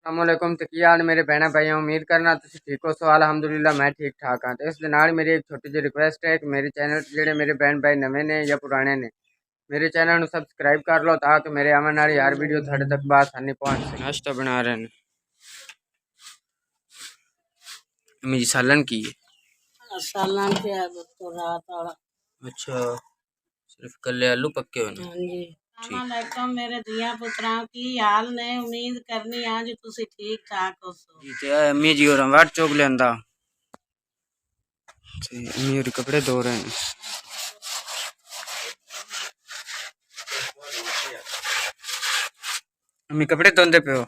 अस्सलामुअलैकुम ते की हाल मेरे भैन भाई उम्मीद करना तुम ठीक हो। सो अलहमदुलिल्लाह मैं ठीक ठाक हाँ। तो इस दे नाल मेरी एक छोटी जी रिक्वेस्ट है कि मेरे चैनल जेडे मेरे भैन भाई नवे ने या पुराने ने मेरे चैनल को सब्सक्राइब कर लो ताकि मेरे आने वाली हर वीडियो थोड़े तक आसानी पहुँच सके। नाश्ता बना रहे हैं मेरी सालन की है। सालन पे तो रात वाला। अच्छा सिर्फ कल्ले आलू पक्के होने। हाँ जी। अस्सलामुअलैकुम मेरे दिया पुत्रा की हाल ने उम्मीद करनी आज तुसी ठीक ठाक हो सो जी ते अम्मी जी और वाट चौक लेंदा ते अम्मी और कपड़े धो रहे हैं। अम्मी कपड़े धोंदे पे हो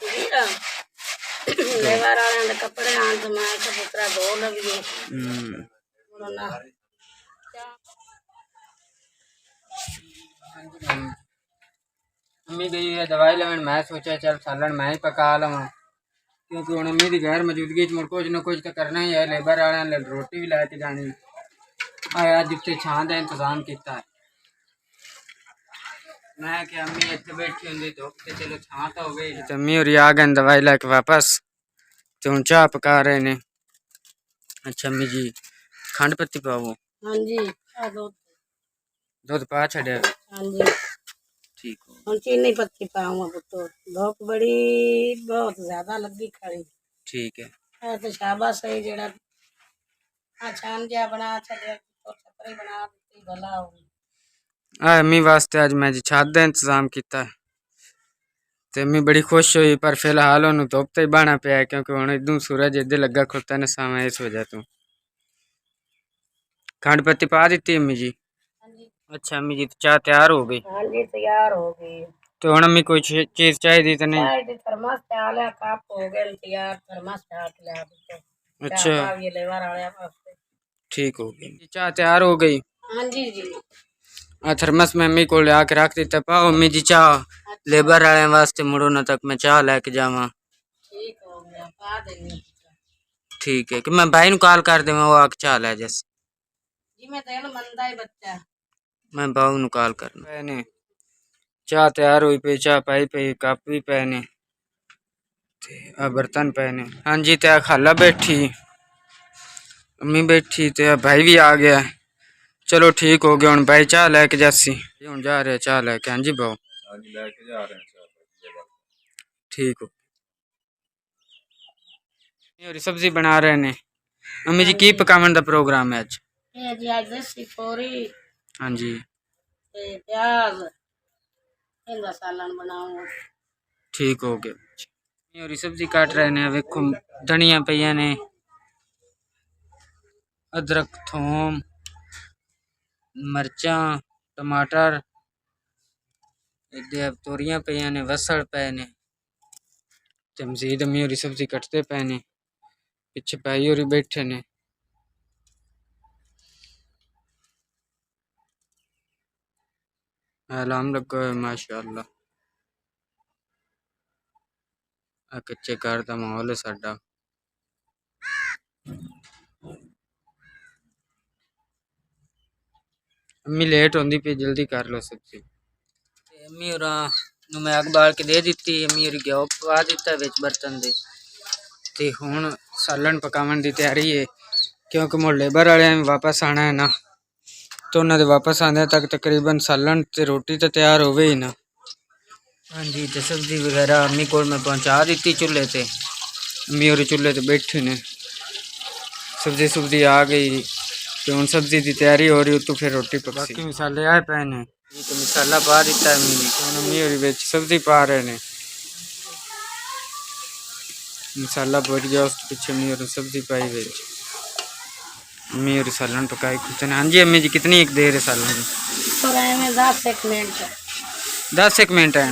लेवर वाले ने कपड़े आन तो मैं तो पुत्रा धो लगी। अम्मी गई है दवाई लेवन। मैं सोचा चल सालन मैं ही पका लवा क्योंकि हुण अम्मी की गैर मौजूदगी च मुड़ कुछ न कुछ तो करना ही है। लेबर वाले ने रोटी भी लैके जानी है। अज इतने छां का इंतजाम किया है। मैं क्या अम्मी इतने बैठी होंगी धुप ते चलो छां तो हो गई। अम्मी और आ गए दवाई लैके वापस तो हुण चाह पका रहे ने। अच्छा अम्मी जी खंड पत्ती पाओ। हाँ जी दूध पा छड़े। हाँ जी ठीक हो हम चीनी पत्ती पाऊंगा पुत्तो धुप बड़ी बहुत ज्यादा लगी खड़ी। ठीक है तो शाबाश है जेड़ा छान जा बना छड़े तो छपरी बना दी भला हो। अम्मी वास्ते अज मैं जी छत का इंतजाम किया ते अम्मी बड़ी खुश हुई पर फिलहाल उन्होंने धुप तो ही बहना पिया क्योंकि हुण इदू सूरज इधर लगा खुलता न सामा इस वजह तो। खंड पत्ती पा दी अम्मी जी। अच्छा अम्मी जी तो चाह तैयार हो गई। हाँ जी तैयार हो गई। तो हुण अम्मी कोई चीज चाहिए तो नहीं। चाय दी थर्मस डाल कप हो गए तैयार थर्मस डाल लिया तो अच्छा ये लेवर वाले वास्ते ठीक हो गई चाह तैयार हो गई। हाँ जी जी थर्मस में अम्मी को लिया के रख दिता। पाओ अम्मी जी चाह लेबर वाले वास्ते मुड़ो न तक मैं चाह लैके जावा। ठीक हो गया पा देनी। ठीक है कि मैं भाई कॉल कर दे वो आके चाह लै जैसे जी मैं तेन मंदा ही बच्चा मैं बाऊ कॉल करना। चाह तैयार हुई पी चाह पाई पी कप भी पे ने बर्तन पे ने। हाँ जी ते खाला बैठी अम्मी बैठी ते भाई भी आ गया। चलो ठीक हो गया हूँ भाई चाह लैके जासी हूँ जा रहे चाह लैके। हाँ जी भाऊ ठीक हो सब्जी बना रहे ने। अम्मी जी की पकावन का प्रोग्राम है अज। ये जी आज देसी फोरी हाँ जी प्याज इनका सालन बनाऊंगा। ठीक हो गया और सब्जी काट रहे ने वेखो धनिया पईया ने अदरक थोम मिर्चा टमाटर तोरियां पईया ने वसल पे ने ते मजीद अम्मी होरी सब्जी कटते पे ने पिछे भाई होरी बैठे ने। अलार्म लगा है माशाअल्लाह। कच्चे घर का माहौल है साडा। अम्मी लेट होंदी पी जल्दी कर लो सब्जी। अम्मी होरा मैं अग बाल के दे दी। अम्मी होरी घ्यो पा दिता विच बर्तन दे ते हुण सालन पकावन की तैयारी है क्योंकि मुड़ लेबर वाले वापस आना है ना तो उन्होंने वापस आने तक तकरीबन सालन ते रोटी तो तैयार हो गई ना। हाँ जी तो सब्जी वगैरह अम्मी को मैं पहुँचा दी चूल्हे ते। अम्मी और चूल्हे ते बैठे ने सब्जी सुब्जी आ गई तो हूँ सब्जी की तैयारी हो रही तो फिर रोटी पका के मसाले आए पे ने तो मसाला पा दिता अम्मी ने तो अम्मी और बिच सब्जी पा रहे ने। मसाला भुज गया उस पीछे अम्मी और सब्जी पाई बिच अम्मी और सालन पकाई खुद ने। हाँ जी अम्मी जी कितनी एक देर है सालन 10 मिनट है।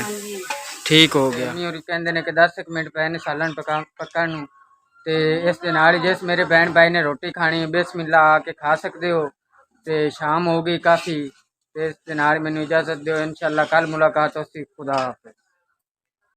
ठीक हो गया अम्मी और कहते हैं कि 10 मिनट पे ने सालन पकन ते इस दे नाल जिस मेरे बहन भाई ने रोटी खानी बिस्मिल्लाह आके खा सकते हो। ते शाम हो गई काफ़ी तो इस दे नाल मैनू इजाज़त दो इंशाअल्लाह कल मुलाकात होती। खुदा हाफिज़।